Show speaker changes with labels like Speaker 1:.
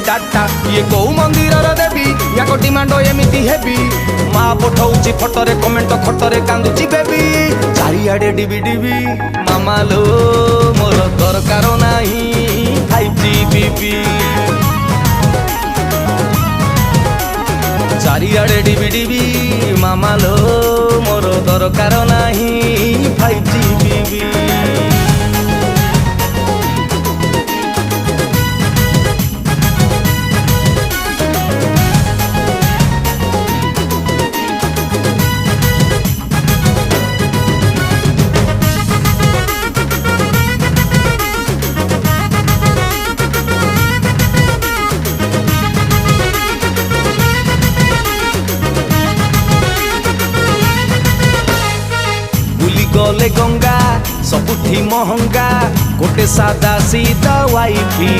Speaker 1: data ये कौ मंदिर देवी या डिमांड एमती हेबी माँ पठाऊची फटोरे कमेंट खटरे कांदुची बेबी चारिआडे डिबी डिबी मामा लो मोर दरकार नाही 5G बीबी चारिआडे डिबी डिबी मामा लो मोर दरकार नाही 5G बीबी गले गंगा सबुठी महंगा गोटे सादा सीधा वाइफी